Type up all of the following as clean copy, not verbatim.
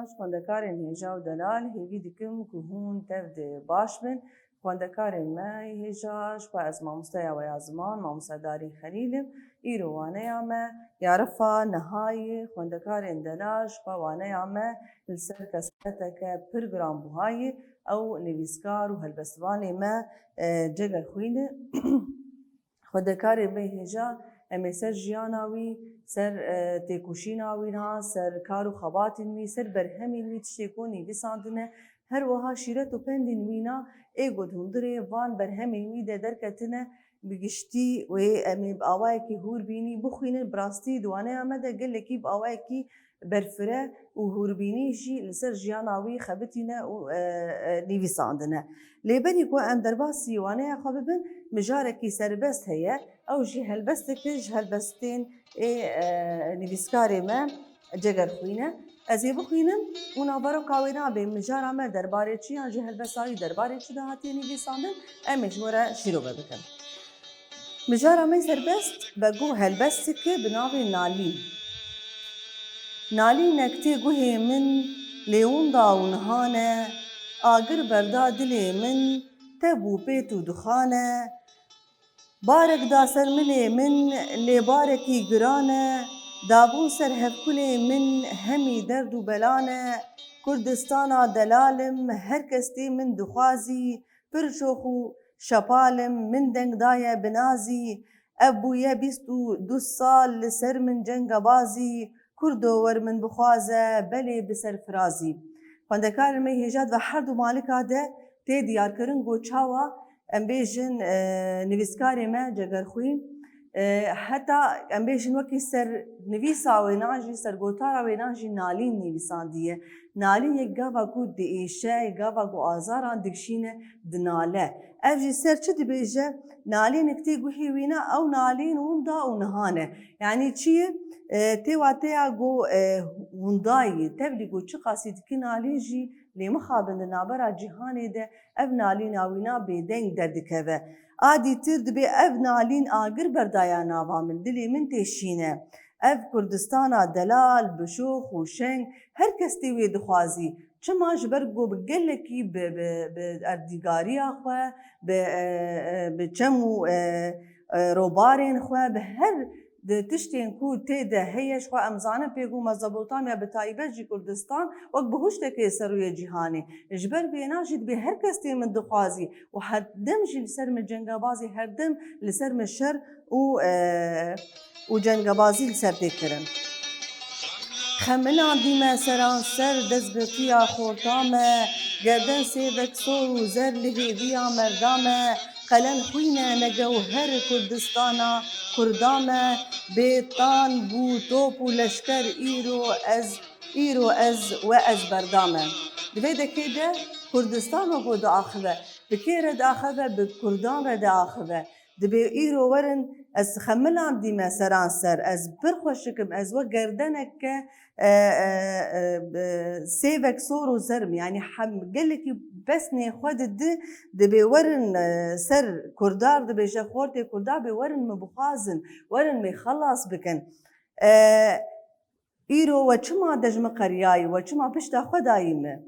باش خواندەکارên هێژا و دەلال هێوی dikim ku hûn tev dê baş bin. Xwendekarên me hêja ji xwe ez mamosteya weya ziman, mamostedarî Xelîlim. Îro waneya me ya refa nihayê xwendekarên delal ji xwe waneya me li ser keseteke pir giranbûhayê ew nivîskar û helbestvanê me Ceger xwîne. Xwendekarên me hêja em ê ser jiyana wî, ser têkoşîna wî na, ser kar û xebatên wî, ser berhemên wî tiştê ku nivîsandine, her wiha şîret û pendên wî na ê got hundirê van berhemên wî de derketine bi giştî wê em ê bi awayekî hûr bînî bixwînin. Bi rastî di waneya me de gelekî bi awayekî berfire û hûrbînî jî li ser jiyana wî xebitîne û nivîsandine. Lêberî ku em derbasî waneya xwe bibin, mijarekî serbest heye, ew jî helbesteke ji helbestên nivîskarê me Ceger xwîne. Ez ê bixwînim û naberoka wê nabe mijara me derbarê çi yan jî helbesta wî derbarê çi de hatiye nivîsandin, em ê ji we re şîrove bikin. Mijara me serbest vegu helbesteke bi navê Nalîn. Nalînek tê guhê min lêwinda û nihane, agir berda dilê min tev û pêt û dixane. Barek da ser milê min lê barekî giran e, dabûn ser hevkulê min hemî derd û belan e. Kurdistana delalim her kes tê min dixwazî, pir şox û şepalim min deng daye binazî. Ev bûye 22 sal li ser min cengebazî, Kurdo wer min bixwaze belê bi serfirazî. Xwendekarên me hêja ve her du malika de tê diyarkirin got çawa em bêjin nivîskarê me Ceger xwîn heta em bêjin wekî ser nivîsa wê nan jî sergotara wê nan jî Nalîn nivîsandiye. Nalîn yek gava ku diêşe, yek gava ku azaran dikişîne dinale. Ev jî ser çi dibêje? Nalînek tê guhê wî ne ew nalîn winda û nihane. Yani çi ye? Tê wateya got windayê tevlî got çi qasî dikin nalîn jî lê mixabin di navbera cîhanê de ev nalîna wî na bêdeng derdikeve. A dîtir dibe ev nalîn agir berdaya nava min dilê min têşîne. Ev Kurdistana delal bi şox û şeng her kes tê wê dixwazî. Çima ji ber got bi gelekî bi erdîgariya xwe, bi çem û robarên xwe, bi her tiştên ku tê de heye ji xwe em zanin pêgû Mezopotamiya bi taybet jî Kurdistan wek bi huştekê serûyê cîhanê. Ji ber vêna jî dibe her kes tê min dixwazî û herdem jî li ser min cengebazî, herdem li ser min şer û cengebazî li ser tê kirin. Xemilan dîme seran ser dest bi qiya xorta me, gerden sêvek sor û zer li hêviya merda me. Qelen xwîne negewher Kurdistana Kurda me, bêtan bû top û leşker îro ez we ez berda me. Di vê dekê de Kurdistan ve got diaxive. Bi kê re diaxive? Bi Kurdan re diaxive. Dibe îro werin ez xemilan dîme seran ser, ez pir xweş dikim, ez we gerdeneke sêvek sor û zer im. Yani gelekî besnê xwe didi dibe werin ser Kurdar dibêje xortê Kurdar bê werin me bixwazin, werin me xelas bikin. Îro we çima dejme qeryayî, we çima pişta xwe dayî me?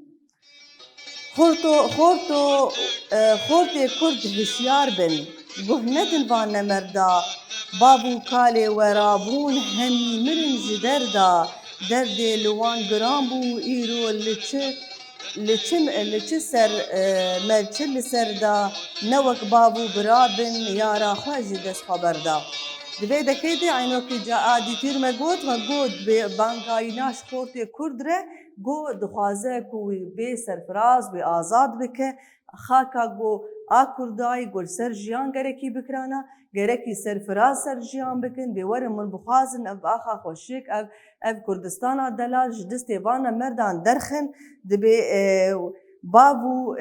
Xortê Kurd hişyar bin, guh nedin van nemerda. Bav û kalê we rabûn hemî mirin ji derda. Derdê li wan giran bû îro li çi ser melçir li ser da. Ne wek bav û birabin yara xwe ji dest xwe berda. Di vê dekê de aynokî a dîtîr me got bê bangayîna ji xortê Kurd re got dixwaze ku wî bê serfiraz wî azad bike. Xaka got a Kurdayî got li ser jiyan gerekî bikirana, gerekî serfiraz ser jiyan bikin, bê werin min bixwazin ev axa xweşik, ev Kurdistana delal ji destê vana merdan derxin. Dibe bav û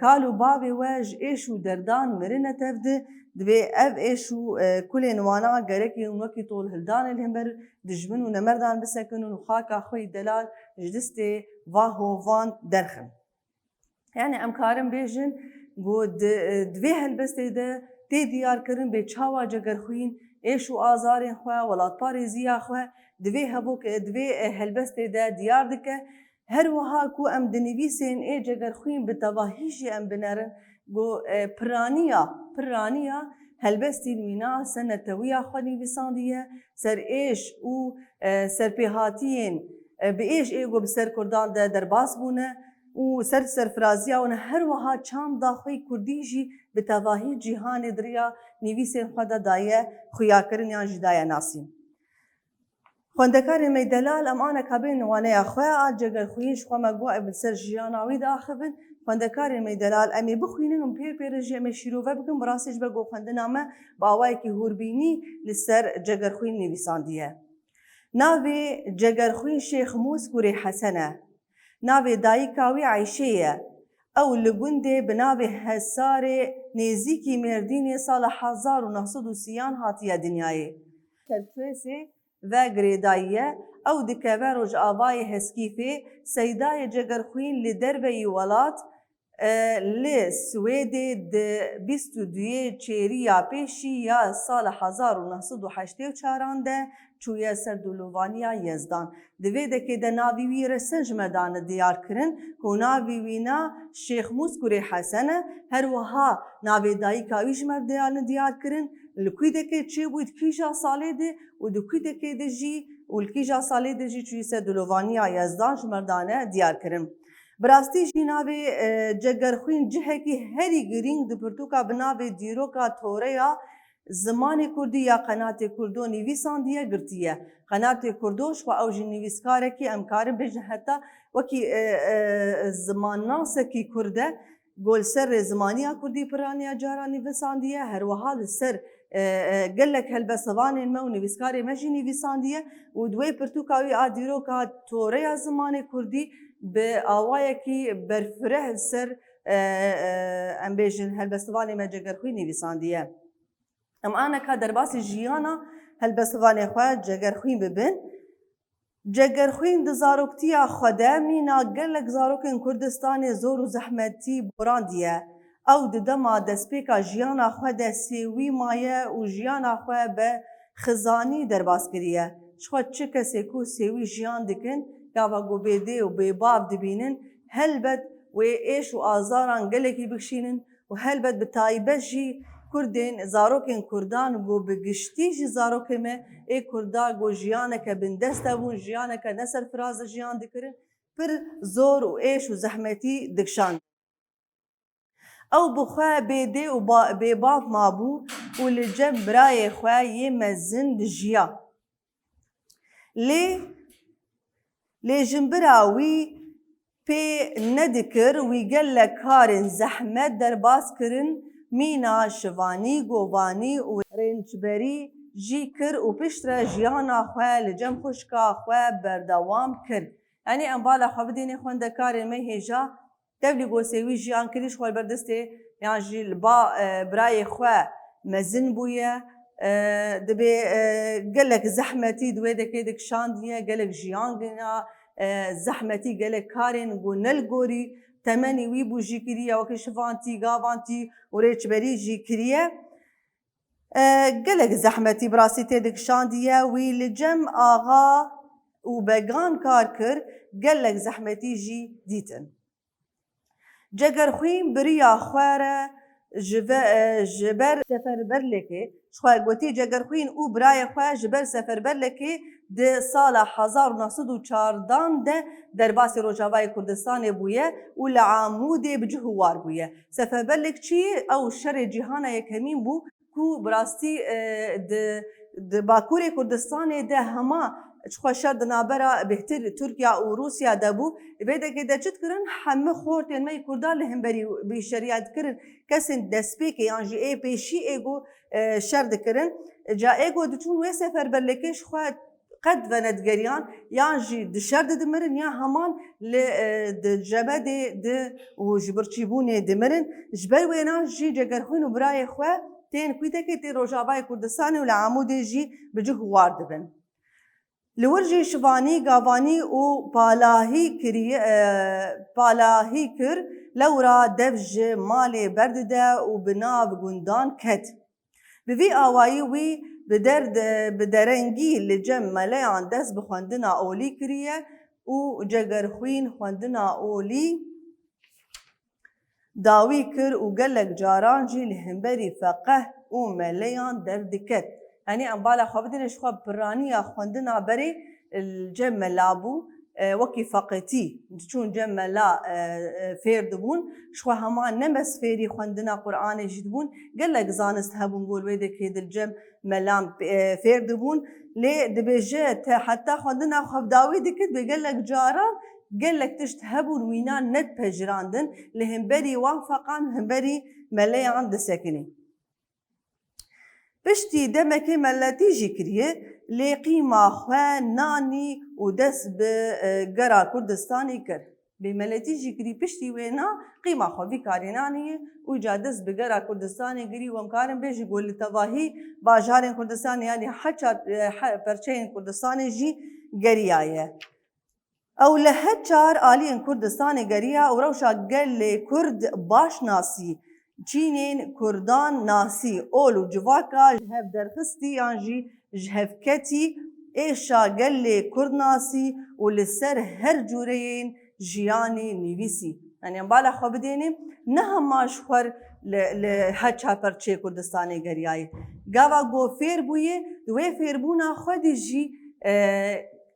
kal û bavê we ji êş û derdan mirine tev di. Dibe ev êş û kulên wana gerekî wekî tolhildanê li hember dijmin û nemerdan bisekin û xaka xwe delal ji destê va hovan derxin. Yani em karin bêjin got di vê helbestê de tê diyarkirin bê çawa Ceger xwîn êş û azarên xwe, welatparêziya xwe di vê helbestê de diyar dike. هر وها کو ام دنویسین ای جگر خوین بتواهیشی ام بنرن گو پرانیا هلبستی وینا سنتویا خو نویساندیه سر ایش و سرپیهاتین به ایش ایگو بسر کردان ده درباس بونه و سرفرازیا و هر وها چند داخوی کردیجی بتواهی جهان دریا نویسین خود دایه خویا کرن یا جدای ناسیم خوندکار میدلال امانه کابین وانه اخویا جگر خویش خو مگو بسر جیاناوی داخبن خوندکار میدلال امی بخوینن و پیر جمع شیروه بکن براسش بگو خوندنامه باوای که هوربینی لسر جگر خوین نویساندیه ناوی جگر خوین شیخ موس کوری حسنه ناوی دایکاوی عیشیه او لگنده بناوی حسار نیزیکی مردین سال 1930 هاتیه دنیای کلتویسی و گریداییه او دکوه روش آوای هسکیفی سیدای جگر خوین لدربی ولات لسوید ده 22 چیری یا پیشی یا سال 1984 ده چویه سر دولوانیا یزدان دوی دکی ده ناوی وی رسنج مدان دیار کرن که ناوی وینا شیخ موسکوری حسنه هر وها ناوی دایی کاویش مردان دیار کرن لکوی دکی چه بود کیجا ساله ده و دکوی دکی ده جی و الکیجا ساله ده جی چویه سر دولوانیا یزدان مردانه دیار کرن براستی جی ناوی جگر خوین جهه کی هری گرینگ ده پرتوکا بناوی دیروکا توریا زمان کردی یا قنات کردو نویساندیه گرتیه قنات کردوش و اوجی نویسکاره کی امکارم بجن حتی وکی زمان ناسه کی کرده گل سر زمانیا کردی پرانیا جارا نویساندیه هر وحال سر قلك هالبسوان المو نویسکاره مجی نویساندیه و دوی پرتوکاوی آدیرو که توریا زمان کردی به آوائه کی برفره سر ام بیجن هالبسوان مجگر خوی نویساندیه ام آنا که در باسی جیانا هالبسوان خواه جگر خوین ببین جگر خوین ده زاروکتیا خوده مینا گلک زاروکن کردستان زور و زحمتی براندیه او ده دما دسپیکا جیانا خواه ده سیوی مایه و جیانا خواه به خزانی در باس کریه شخواه چه کسی کو سیوی جیان دکن گاوا گو بیده و بیباب دبینن هلبت و ایش و آزاران گلکی بکشینن و هلبت بتایبه جی کردین زاروکین کردان گو بگشتی جی زاروکمه ای کردا گو جیانه که بندسته بون جیانه که نسر فراز جیان دکرن پر زور و ایش و زحمتی دکشان او بخواه بیده و بیباب مابو و لجب برای خواه یه مزن دجیا لی جنبراوی پی ندکر وی گل کارن زحمت در باس کرن مینا شوانی گوانی و رنجبری جی کر و پشتر جیانا خواه لجم خوشکا خواه بردوام کر یعنی انبالا خواه بدینی خونده کارن می هیجا دولی گو سیوی جیان کریش خواه بردسته یعنی جی لبا برای خواه مزن بویه دبی گلک زحمتی دوی دکی دکشان دیه گلک جیان گنا زحمتی گلک کارن گو نل گوری تمنی وی بو جی کریه وکی شفانتی گاوانتی و ریچبری جی کریه گلک زحمتی براسی تدکشان دیه وی لجم آغا و بگان کار کر گلک زحمتی جی دیتن جگر خوین بریا خواره جبر سفربر لکی شخواه گوتی جگر خوین او برای خواه جبر سفربر لکی ده سال 1914 ده در باسی روجاوای کردستان بویه و لعامود بجهوار بویه سفربر لک چی او شر جهان یکمین بو کو براستی ده باکور کردستان ده هما شخواه شر دنابرا بهتر ترکیه و روسیا دبو بیده که ده چید کرن همه خورد یعنی کردان لهم بری بی شریعت کرن کسین دسپیکی یعنی ای پیشی ایگو شر دکرن جا ایگو دچون وی سفر برلکش خواه قد و ندگریان یعنی دشر دمرن یا همان لجبه ده و جبرچیبونه دمرن جبر وینا جی جگر خوین و برای خواه تین کویده که تی روجاوای کردستانی و لعمود جی بجه هوار دبن لورجی شوانی گاوانی و پالاهی کر لورا دفج مال برده و بناو گندان کت بوی آوایی وی بدرنگی لجم ملیان دست بخواندنا اولی کریه و جگرخوین خوندنا اولی داوی کر و گلک جاران جی لهمبری فقه و ملیان دردکت. یعنی ام بالا خوابدنش خواب برانی خوندنا بری الجم ملابو وكي فقتي شون جمع لا فير دبون شو همان نمس فيري خوندنا قرآن جدبون قال لك زانست هبون قول ويدك هيد الجمع ملام فير دبون لي دبيجات حتى خوندنا خواب داوي دكت بيقال لك جارا قال لك تشتهبون وينان ند بجراندن لهمبري وانفقان همبري ملي عند ساكنين بشتي دمكي ملاتي جكريه لي قيمة خوان ناني ودس بقرا كردستاني كر بملاتي جكري بشتي وينا قيمة خو في كاري ناني وجا دس بقرا كردستاني قري ومكارن بيجي يقول لتواهي باجارين كردستاني يعني حتى برشين كردستاني جي قريايا او لهجار آلين كردستاني قريا وروشا قال لي كرد باش ناسي چینین کردان ناسی اولو جواکا جهف درخستی یانجی جهف کتی ایشا گلی کرد ناسی و لسر هر جورین جیانی نویسی. یعنی بالا خواب بدینیم نه هماش خور لحچا پرچه کردستانی گریایی گاوا گو فیر بویه دوی فیر بونا خودی جی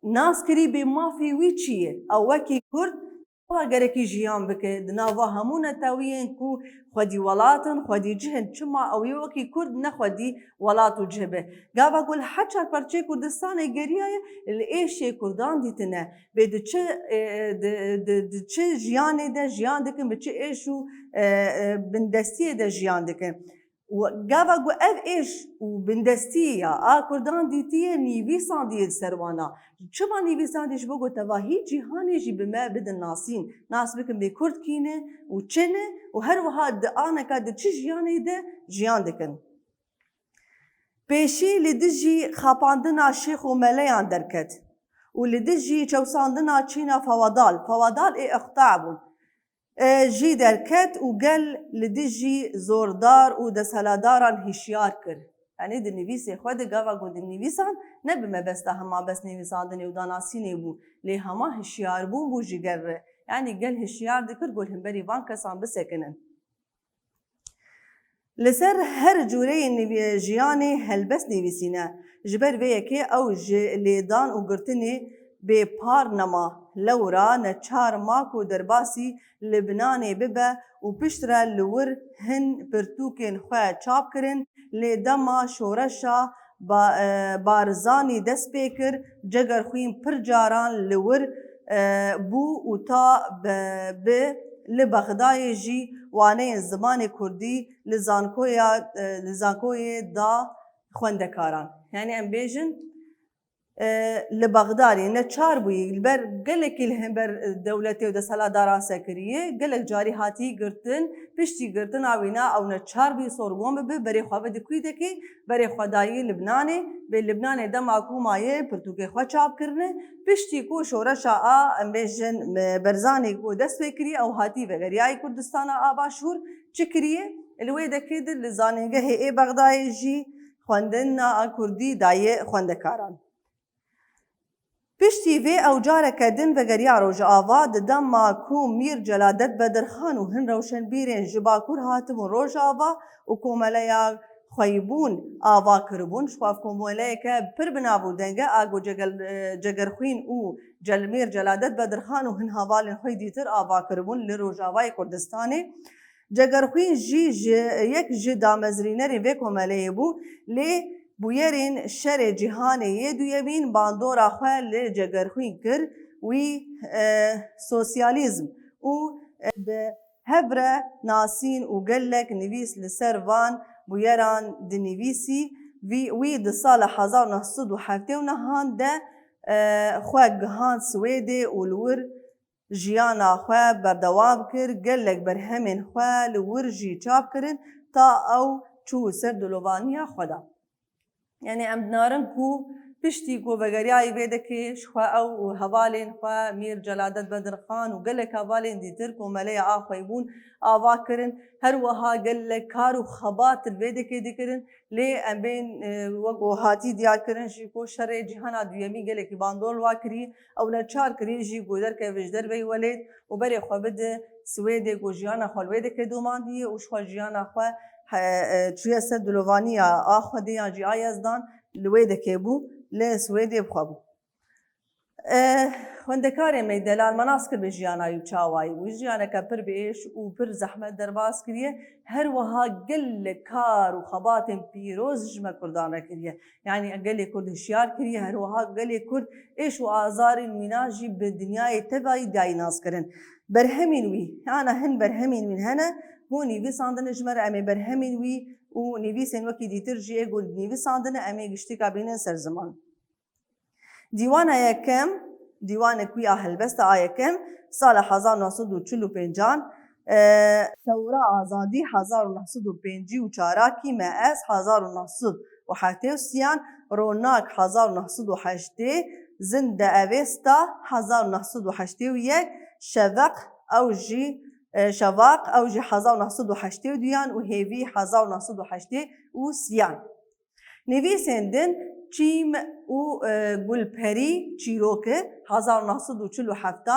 ناس کری به مافی وی چیه او وکی کرد گرکی جیان بکه دناوا همون تاویین کو خودی ولاتن خودی جهن چما او یوکی کرد نخودی ولاتو جهبه گاوا گل حچا پرچه کردستان گریای ایشه کردان دیتنه به چه جیان ده جیان دکن به چه ایشو بندستی ده جیان دکن و گاوا گو اف ایش و بندستی یا کردان دیتیه نیویسان دید سروانا چما نیویسان دیش بگو تواهی جیهانی جی بما بدن ناسین ناس بکن به کرد کینه و چنه و هر وها دعانکا ده چه جیانی ده جیان دکن پیشی لدجی خاپاندنا شیخ و ملیان درکت و لدجی چوساندنا چینا فوادال ای اختعبون جی درکت و گل لدجی زوردار و دسالاداران هشیار کر یعنی د نویسی خود گاوا گو د نویسان نه بما بسته هما بس نویساندنی و داناسینی بو لی هما هشیار بون بو جگر یعنی گل هشیار دکر گل هم بری وان کسان بسکنن لسر هر جوره جیانی هلبس نویسینه جبر وی که او لیدان و گرتنی به پار نما لورا نچار ماکو درباسی لبنانی ببه و پشتره لور هن پرتوکن خواه چاپ کرن لی دما شورشا بارزانی دست پیکر جگر خویم پر جاران لور بو و تا به لبغدای جی وانه زمان کردی لزانکوی دا خوندکاران یعنی ام بیجن لبغدادي نتشار بوي البر قالك الهم بر دولتي ودا سالاداران سكريه قالك جاري هاتي قرتن بشتي قرتن عوينا او نتشار بي صورغوم بري خواب دكوي دكي بري خداي لبناني بلبناني دم اكو مايه برتوكي خوا چاپ کرنه بشتي كو شورشا امبيجن برزاني كو دست فكري او هاتي وغرياي كردستان باشور چكريه الوي دكي دل زانيگه اي بغداد جي خوندنا كردي دايه خوندكاران پشتی وی او جاره کدن و گریا روژ آوا ددم ما کو میر جلادت بدرخان و هن روشن بیرین جباکور هاتم و روژ آوا و کوملیا خیبون آوا کربون شواف کوملیا که پر بنابو دنگه آگو جگرخوین و جلمیر جلادت بدرخان و هن هوالین خوی دیتر آوا کربون لروژ آوای کردستانی جگرخوین یک جدا مزرینری وی کوملیا بو لی بویرین شر جهانی یه دویمین باندورا خواه لجگرخوین کر وی سوسیالیزم و به هبره ناسین و گلک نویس لسر وان بویران دنویسی وی ده سال 1907 و نهان ده خواه گهان سویده و لور جیانا خواه بردوام کر گلک برهمین خواه لور جی چاپ کرن تا او چو سر دلوانیا خودا یعنی ام دنارن کو پشتی کو وگریای ویدکی شخوا او هوالین خوا میر جلادت بدرخان و گلک هوالین دیتر کو ملی آخوی بون آوا کرن هر وها گلک کار و خبات الویدکی دیکرن لی ام بین وگو هاتی دیار کرن جی کو شر جهان دویمی گلکی باندول واکری او نچار کری جی گودر که وجدر وی ولید و بری خوا بده سویده گو جیانا خوا الویدکی دومان دیه و شخوا جیانا خوا توی سر دلوانی آخوا دیان جی آیزدان الویدکی بو لی سویده بخوا بو. خوندکار می دلال مناس کر به جیانای و چاوایی و جیانا که پر بیش و پر زحمت درباس کریه هر وها گل کار و خبات پیروز جمع کردانه کریه یعنی گل کرد هشیار کریه هر وها گل کرد ایش و آزار ویناجی به دنیای تبایی دای ناس کرن برهمین وی یعنی هن برهمین من هنه هو نیوی ساندن جمر امی برهمین وی و نیوی سن وکی دیتر جیه گل نیوی ساندن امی گشتی کابینه سر زمان دیوان یکم دیوان کوی هلبست یکم سال 1945 ثوره آزادی 1954 کی مأس 1937 روناک 1908 زنده اوستا 1981 شواق اوجی 1982 و هیوی 1983 نویسندن چیم و گلپری چیروکه 1947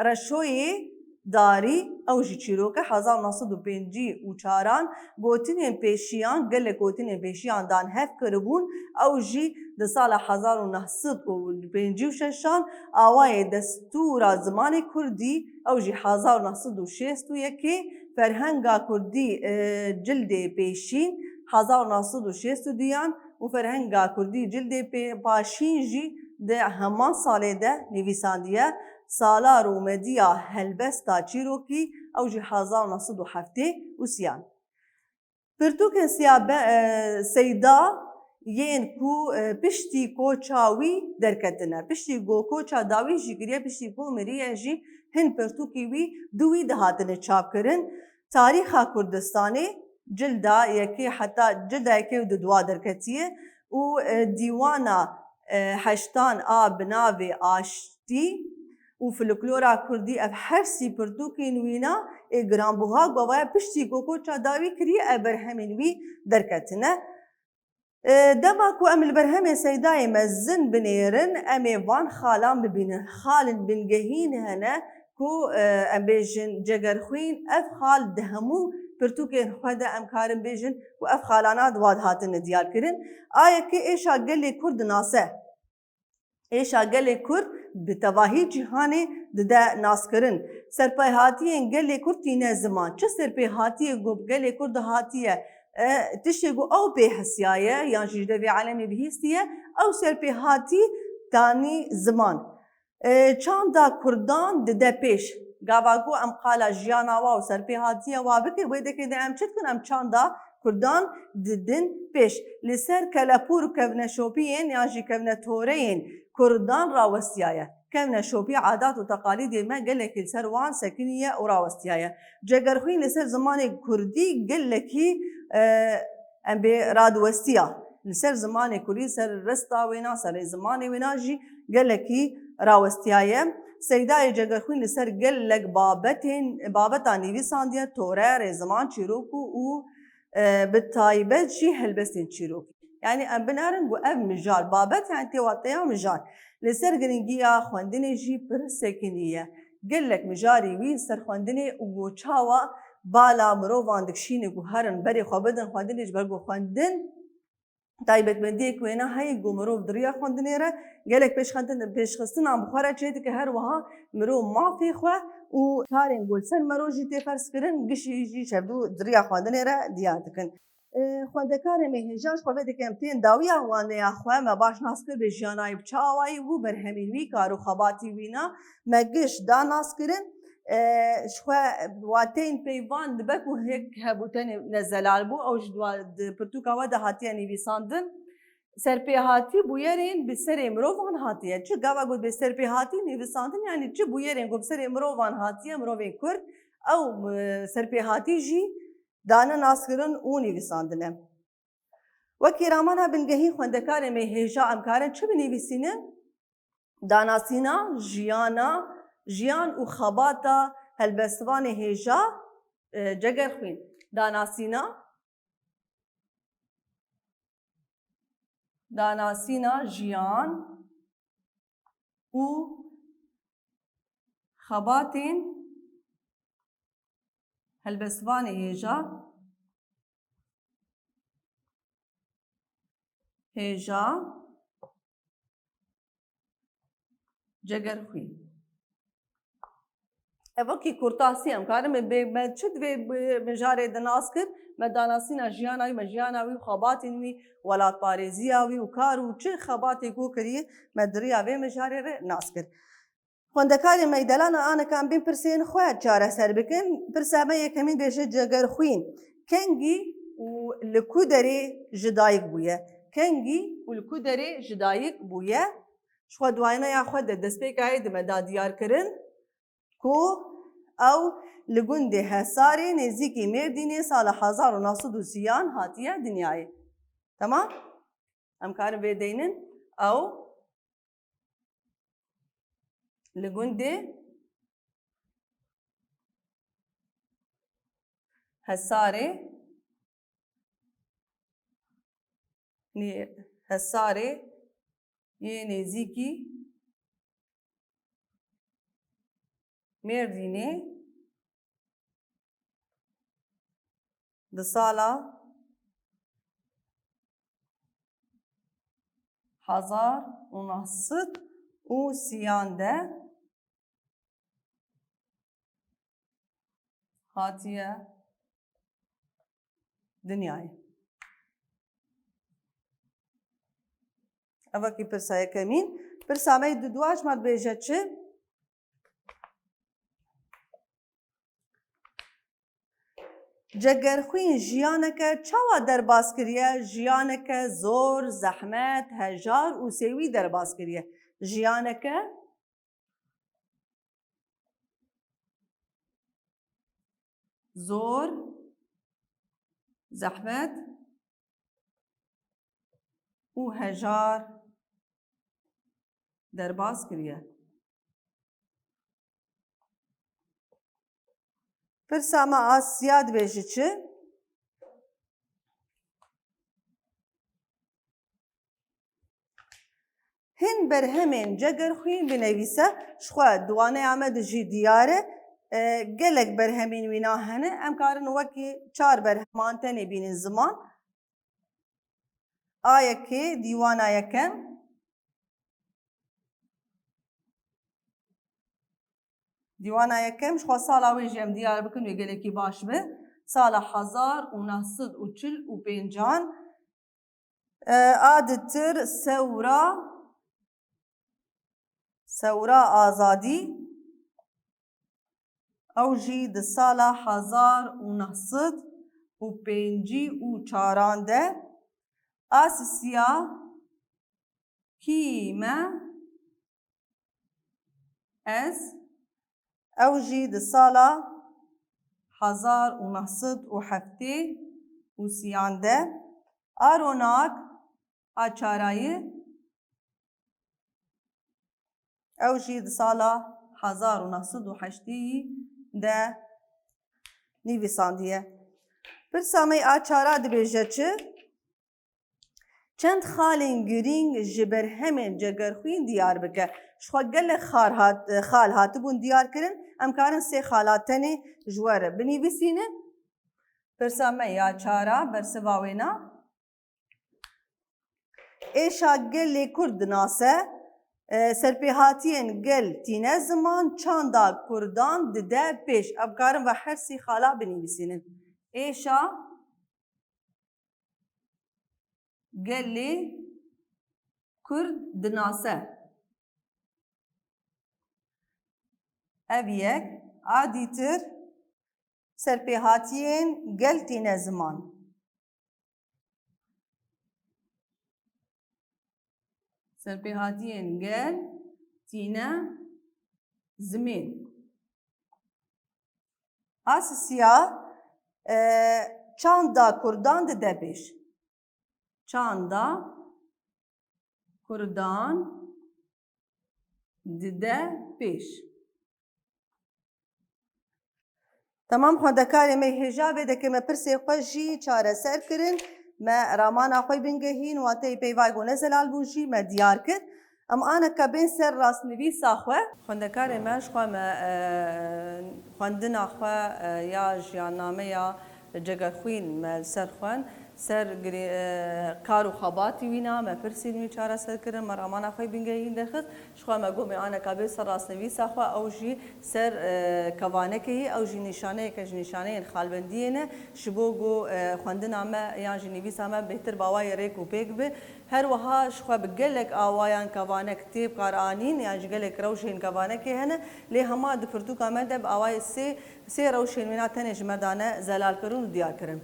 رشوی داری اوجی چیروکه 1954 گوتین پیشیان گل گوتین پیشیان دان هف کربون اوجی د سال 1956 آوای دستور زمان کردی اوجی 1961 فرهنگا کردی جلد پیشین 1962 و فرهنگا کردی جلد پاشین جی ده همان ساله ده نویساندیه سالار و مدیا هلبستا چیروکی اوجی 1973 پرتوک سیدا یین کو پشتی کوچاوی درکتنه پشتی گو کوچا داوی جی گریه پشتی کو مریه جی هن پرتوکی وی دوی دهاتنه چاپ کرن تاریخا کردستانی جلدا یکی حتی جلدا یکی و دوا درکتیه و دیوانا هشتان بناوی آشتی و فلکلورا کردی اف هر سی پرتوکی نوینا گران بوها گواه پشتی گوکوچا داوی کریه ابرهمین وی درکتنه دما کو ام البرهم سیدای مزن بنیرن امی وان خالان ببینن خالن بنگهین هنه کو ام بیجن جگر خوین اف خال دهمو پرتوکین خود ام کارن بیجن و اف خالانات واد هاتن دیار کرن آیا که ایشا گلی کرد ناسه ایشا گلی کرد بتواهی جهانی ده ناس کرن سرپای هاتیین گلی کرد تینه زمان چه سرپای هاتیه گوب گلی کرد هاتیه تشتگو او به حسیایه یعنی جده وی عالمی بهیستیه او سرپی هاتی تانی زمان چند کردان ده پیش گاواگو ام قالا جیانا و سرپی هاتیه و بکر ویده که ده ام چت کن ام چند کردان ددن پیش لسر کلپور کونه شوپیین یعنی کونه تورین کردان راوستیایه كان شوبي عادات وتقاليد ما قال لك السروان سكنية وراوستيايا جاكرخوين لسر زمان كردي قال لك ام براد وستيا لسر زمان كردي سر رستا وينا سر زمان ويناجي قال لك راوستيايا سيداي جاكرخوين لسر قال لك بابتان نيفيسانديا تورا زمان تشيروكو و بالتايبت شي هلبستين تشيروكي يعني ام بنارن و اب مجال بابت يعني تواتيا مجال لسر گرنگیا خواندنی جی پر سکنیه گلک مجاری وی سر خواندنی و چاوا بالا مرو واندکشینه گو هرن بری خوابدن خواندنی جبر گو خواندن تایبت بندی کوینا های گو مرو دریا خواندنی را گلک پیش خستن ام بخاره چیتی که هر وها مرو مافی خو و کارن گل سر مرو جی تی فرض کرن گشی جی شبدو دریا خواندنی را دیاتکن خوندکار مهجاش خو بده کم تین داویا وانه خو ما باش ناسکر به جانای بچاوای و برهمین وی کارو خباتی وینا مگش دا ناسکرن شخو واتین پیوان دبکو هک هبوتن نزلال بو او جدوا پرتوکا ودا هاتیه نویساندن سرپی هاتی بویرین بسر امروان هاتیه چه گاوا گود بسر پی هاتی نویساندن یعنی چه بویرین گو بسر امروان هاتیه امروین کرد او سرپی هاتی جی دانه ناسکرن او نویساندنه وەکی ڕامان هەبنگەهی خوێندەکارێمە هێژا ئەمکارن چ بنویسینن؟ داناسینا ژیانە ژیان و خەباتە هەلبەستوانی هێژا جەگەرخوین. داناسینا ژیان و خەباتên هەلبەستوانی هێژا جەگەرخوین. Evokî kurtasî em karin me çi divê mijarê de nas kir me danasîna jiyana wî, me jiyana wî û xebatên wî, welatparêziya wî û kar û çi xebatê ku kiriye me diriya vê mijarê re nas kir. Xwendekarê meydelana anekan bên pirsên xwe çareser bikin. Pirsa me yekemîn bêje cegerxwîn. Kengî û li ku derê ji dayîk bûye? Kengî û li ku derê ji dayîk bûye? Ji xwe duayeneya xwe de destpêkayê dime da diyarkirin ku ew li gundê Hesarê nêzîkî Mêrdînê sala 1930 hatiye dinyayê. Temam? Em karin vê deynin ew li gundê Hesarê yê nêzîkî Mêrdînê di sala 1930 de hatiye dinyayê. Evakî pirsa yekemîn. Pirsa me di duwa ji me dibêje çi? Cegerxwîn jiyaneke çawa derbas kiriye? Jiyaneke zor, zehmet, hejar û sêwî derbas kiriye. Jiyaneke zor, zehmet û hejar derbas kiriye. Pirsa me Asya dibêje çi? Hin berhemên cegerxwîn binivîse ji xwe diwaneya me de jî diyar e. Gelek berhemên wîna hene. Em karin wekî 4 berheman tenê bînin ziman. A yekê dîwana yekem. Dîwana yekem ji xwe sala wê jî em diyar bikin wê gelekî baş be. Sala 1945 a ditir sewra azadî ew jî di sala 1954 de Asya kî me ez ew jî di sala 1970 de a ronak a çarayî ew jî di sala 1980 de nivîsandiye. Pirsa me a çara dibêje çi? Çend xalên girîng ji berhemên cegerxwîn diyar bike. Ji xwe gelek xal hatibûn diyarkirin. Em karin sê xala tenê ji we re binivîsînin. Pirsa me ya çara bersiva wê na. Êşa gelê Kurd dinase. Serpêhatiyên gel tîne ziman çanda Kurdan dide pêş. Ev karin ve her sî xala binivîsînin. Êşa gelê Kurd dinase. Ev yek a dîtir serpêhatiyên gel tîne ziman. Serpêhatiyên gel tîne zimên. A sisiya çanda Kurdan dide pêş. çanda Kurdan dide pêş. Tamam xwendekarê me hêja vêdekê me pirsê xwe jî çareser kirin, me ramana xwe bingehîn wateyê peyva gune zelal bû jî me diyar kir. Em aneka bên ser rastnivîsa xwe xwendekarê me ji xwe me xwendina xwe ya jiyannameya cegerxwîn me li ser xwen ser kar û xebatî wîna me pirsîn wî çareser kirin me ramana xwe bingehîn derxist ji xwe me got me aneka bên ser rastnivîsa xwe ew jî ser kevanekê yê ew jî nîşaneyeke ji nîşaneyên xalbendiyê ne ji bo got xwendina me yan jî nivîsa me bêhtir bi awayê rêk û pêk be. Her wiha ji xwe bi gelek awayan kevanek tê bikar anîn yan ji gelek rewşên kevanekê hene lê hema di pirtûka me de bi awayê sê rewşên wîna tenê ji merdane zelal kirin û diyar kirin.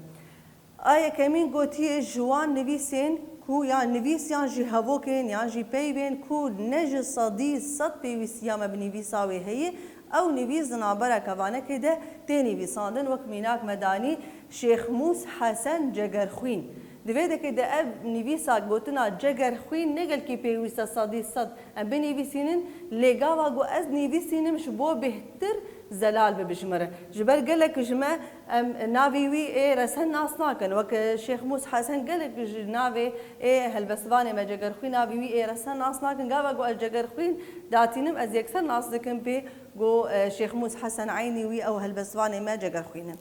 A yekemîn gotiye ji wan nivîsên ku yan nivîs yan jî hevokên yan jî peyvên ku ne ji sedî sed pêwîstiya me bi nivîsa wê heye ew nivîs di navbera kevanekê de tê nivîsandin wek Mînak Medanî Şêx Mûs Hesen Cegerxwîn. Di vê dekê de ev nivîsa gotina cegerxwîn ne gelkî pêwîst e sedî sed em binivîsînin lê gava got ez nivîsînim ji bo bêhtir zelal bibijmire. Ji ber gelek ji me em navê wî ê resen nas nakin wek Şêx Mûs Hesen gelek ji navê ê helbestvanê me cegerxwîn navê wî ê resen nas nakin gava got ez cegerxwîn datînim ez yekser nas dikim pê got Şêx Mûs Hesen eynî wî ew helbestvanê me cegerxwînin.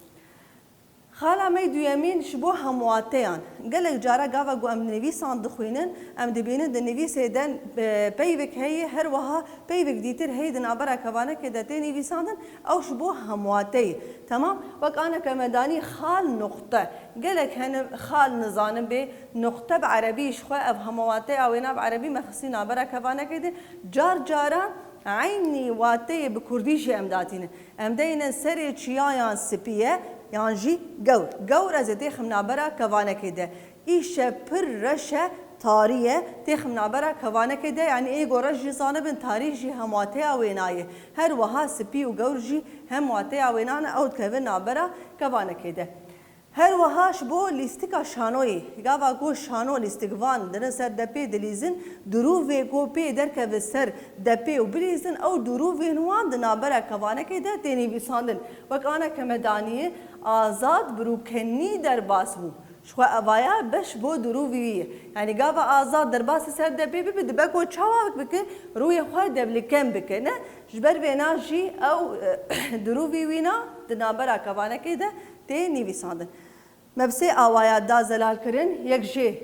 Xala me duyemîn ji bo hemwateyan gelek cara gava got em nivîsan dixwînin em dibînin di nivîsê de peyvek heye her wiha peyvek dîtir heye di navbera kevanekê de tê nivîsandin ew ji bo hemwateyê. Tamam wek aneka medanî xal noqte gelek hene xal nizanim bê noqte bi erebî ji xwe ev hemwateya wêna bi erebî me xistî navbera kevanekê de car caran eynî wateyê bi kurdî jî em datînin. Em deyînin serê çiyayan spî yan jî gewr. Gewr ez ê têxim navbera kevanekê de. Îşe pir reş e tarî ye têxim navbera kevanekê de yanî ê gora jî zanibin tarî jî hemwateya wêna ye. Her wiha spî û gewr jî hemwateya wêna ne ew dikevin navbera kevanekê de. Her wiha ji bo lîstika şanoyê gava got şano lîstikvan dirin ser depê dilîzin dirûvê got pê derkeve ser depê û bilîzin ew dirûvên wan di navbera kevanekê de tê nivîsandin. Wek aneke medaniyê azad birûkenî derbas bû. Ji xwe evaya beş bo dirûvî wî ye. Yanî gava azad derbasî ser depê bibe dibe got çawa bike rûyê xwe devlikem bike ne ji ber vêna jî ew dirûvî wîna di navbera kevanekê de tê nivîsandin. Me bi sê awaya da zelal kirin yek jê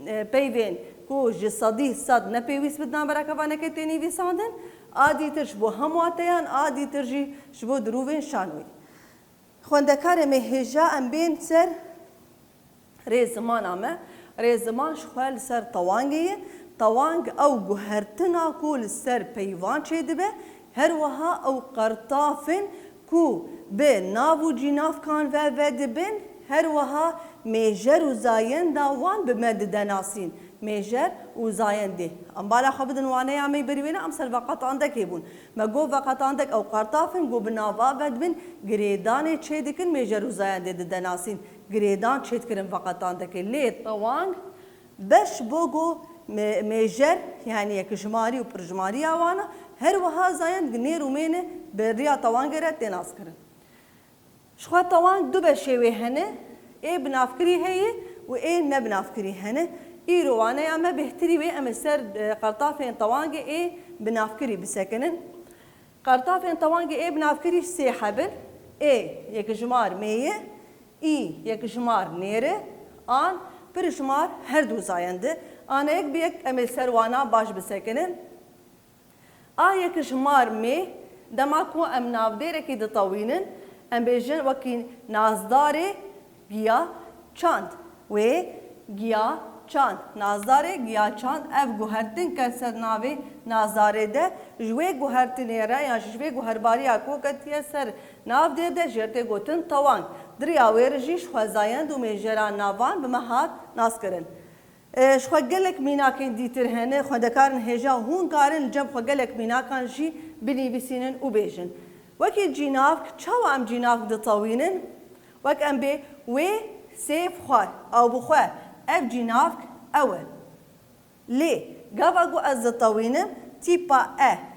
peyvên ku ji sedî sed nepêwîst bi navbera kevanekê tê nivîsandin a dîtir ji bo hemwateyan a dîtir jî ji bo dirûvên şanoyî. Xwendekarê me hêja em bên ser rêzimana me. Rêziman ji xwe li ser tewangê ye. Tewang ew guhertina ku li ser peyvan çêdibe her wiha ew qertafin ku bi nav û cînavkan ve dibin her wiha mêjer û zayenda wan bi me didenasîn. Mêjer û zayendê. Em bala xwe bidin waneya me berî wêne em ser veqetandekê bûn. Me got veqetandek ew qertafin got bi nava ve dibin girêdanê çê dikin mêjer û zayendê didenasîn. Girêdan çêdkirin veqetandekê lê tewang beş bo got mêjer yanî yekijmarî û pirjimariya wan e her wiha zayend nêr û mêne bi riya tewangê re tê nas kirin. Ji xwe tewang du beşê wê hene ê binavkirî heye û ê nebinavkirî hene. Îro waneya me bêhtirî wê em ê ser qertafên tewangê ê binavkirî bisekinin. Qertafên tewangê ê binavkirî sê hebin. Ê yekijmar mêye, î yekijmar nêre, an pirjimar her du zayende. Aneyek bi yek em ê ser wana baş bisekinin. A yekijmar mê dema ku em navdêrekî ditewînin em bêjin wekî nazdarê giya çand wê giya çand. Nazdarê giya çand ev guhertin ke ser navê nazdarê de ji wê guhertinê re yan ji wê guherbariya ku ketiye ser navdê de ji tê gotin tewang. Diriya wê re jî ji xwe zayend û mêjera navan bi me hat naskirin. Ji xwe gelek mînakên dîtir hene xwendekarên hêja hûn karin li cem xwe gelek mînakan jî binivîsînin û bêjin. Wekî cînavk çawa em cînavk ditewînin? Wek em bê wê sêv xwar ew bi xwe ev cînavk أول لي قافا قو أز طوينة تيبا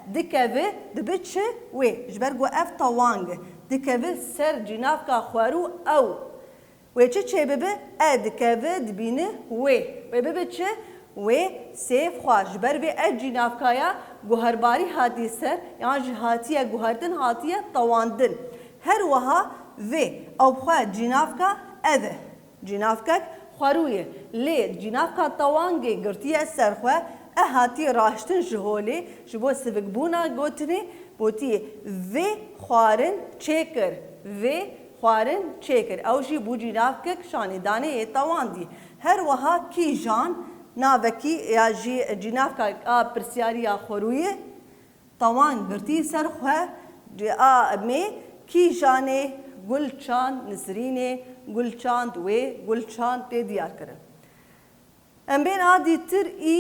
دكافي دبتش وي جبرقو اف طوانج دكافي سر جنافكا خوارو أو ويتش چه ببه دكافي دبينه وي ببه چه وی سیف خواش بر وی جنافکایا گوهرباری هاتی سر یان جهاتیه گوهردن هاتیه تواندن هر وها وی او بخواه جنافکا اوه جنافکا خوارویه لی جنافکا توانگی گرتیه سر خواه هاتی راشتن جهولی جبو سفک بونا گوتنی بوتی وی خوارن چیکر وی خوارن چیکر او جی بو جنافکا شاندانه تواندی هر وها کی جان ناوکی یا جنافکا پرسیاری یا خورویه طوان گرتی سر خواه می کی جانه گلچان نسرینه گلچان دوی گلچان تی دیار کرن ام بین آدی تر ای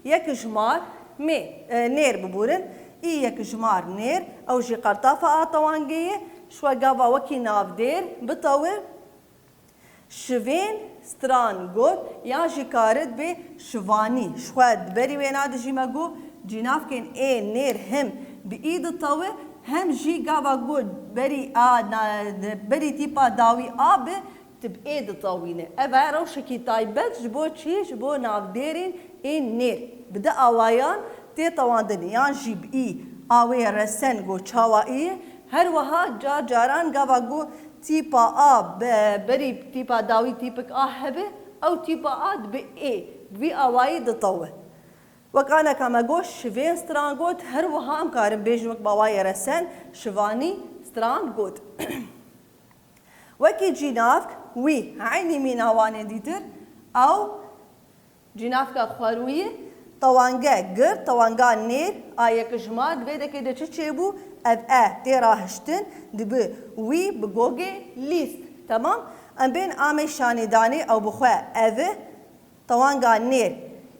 یک جمار می نیر ببورن ای یک جمار نیر او جی قرطافه آتوانگیه شو گاوا وکی ناو دیر بطور شوین ستران گوت یا جکارت به شوانی شواد بری وینا دجی مگو جناف کن ای نیر هم به اید طوه هم جی گاوا گوت بری تیپا داوی آب تب اید طوینه اوه روشکی تایبت جبو چی جبو ناف دیرین این نیر بده آوایان تی طواندنی یا جی بی آوی رسن گو چاوائیه هر وها جاران گاوا گو تیپا آب بری تیپا داوی تیپک هبه او تیپا آد به ای وی آوایی دطوه وکانا کما گوش شوین ستران گوت هر وهام کارم بیجمک باوای رسن شوانی ستران گوت وکی جنافک وی عینی من آوانه دیتر او جنافک خوارویه طوانگه گر طوانگه نیر آیک جماد ویده که ده چه بو اف تی راهشتن دبه وی بگوگه لیست تمام ام بین آمی شاندانی او بخواه اوه طوانگه نیر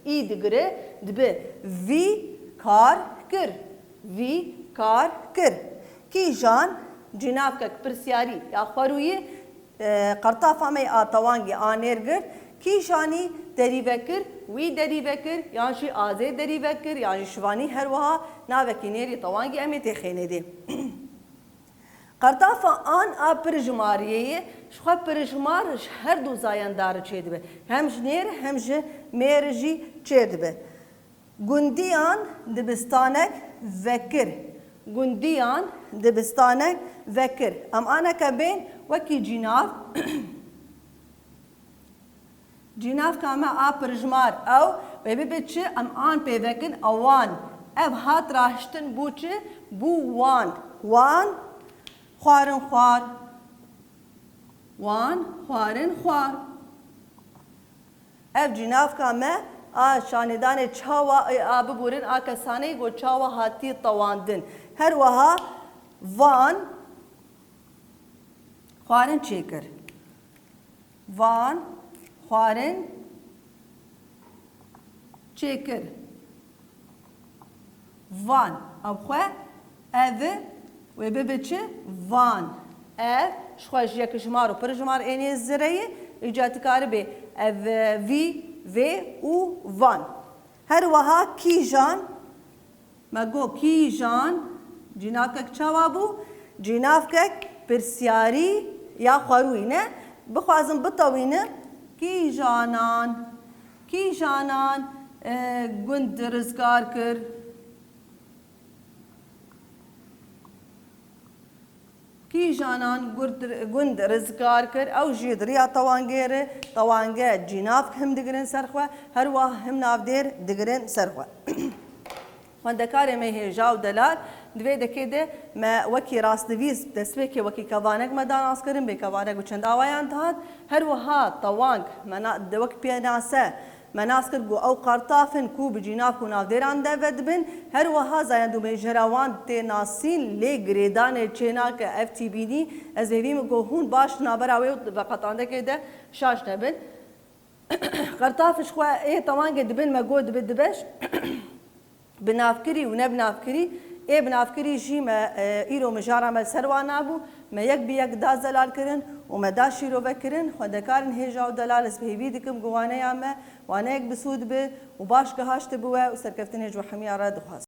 ای دگره دبه وی کار کر وی کار کر کی جان جنافک پرسیاری یا خوارویه قرطاف آمی آتوانگی آنیر گر کی جانی دریوه کر وی دریوه کر یانشی آزه دریوه کر یانشی شوانی هر وها ناوکی نیری طوانگی امی تخینه دی قرطاف آن پرجماریه شخوا پرجمار هر دو زایندار چه دبه هم جنیر هم میرجی چه دبه گندیان دبستانک وکر گندیان دبستانک وکر ام آنا کبین وکی جناف جناف کامه پرجمار او ببی چه ام آن پیوکن اوان اف هات راهشتن بو چه بو وان خوارن خوار وان خوارن خوار اف جناف کامه شاندان چاوا ببورن کسانه گو چاوا هاتی طواندن هر وها وان خوارن چیکر وان خوارن چیکر وان اب خواه اوه و ببچه وان اف شخواش یک جمار و پر جمار اینی زرعی ایجاد کار به او وی و وان هر وها کی جان مگو کی جان جنافکک چوابو جنافکک پرسیاری یا خواروی نه بخوازم بطوینه کی جانان گند رزگار کر کی جانان گند رزگار کر او جید ریا طوانگه جناف هم دگرن سرخوه هر واه هم نافدیر دگرن سرخوه خواندکار می هجاو دلال دوی دکه ده ما وکی راستویز دسوی که وکی کوانک مدان آسکرن به کوانک و چند آوایان دهاد هر وها طوانگ دوک پیاناسه مناس کرد گو او قرطافن کو بجناف کو نافدیران دود بن هر وها زایندو میجراوان تی ناسین لی گریدان چینا که اف تی بی دی از ویم گو هون باش نابراوی و قطعنده که ده شاش نبن قرطافش خواه ای طوانگ دبن مگو دبش بنافکری و نبنافکری ای بنافکری جی ما ایرو مجارا مل سروان نبو ما یک بی یک دا زلال کرن و ما دا شیرو بکرن خودکارن هیجا و دلال اس بهیوی دکم گوانه یا ما وانه یک بسود به و باش که هاشت بوه و سرکفتن هیج و حمیاره دخواست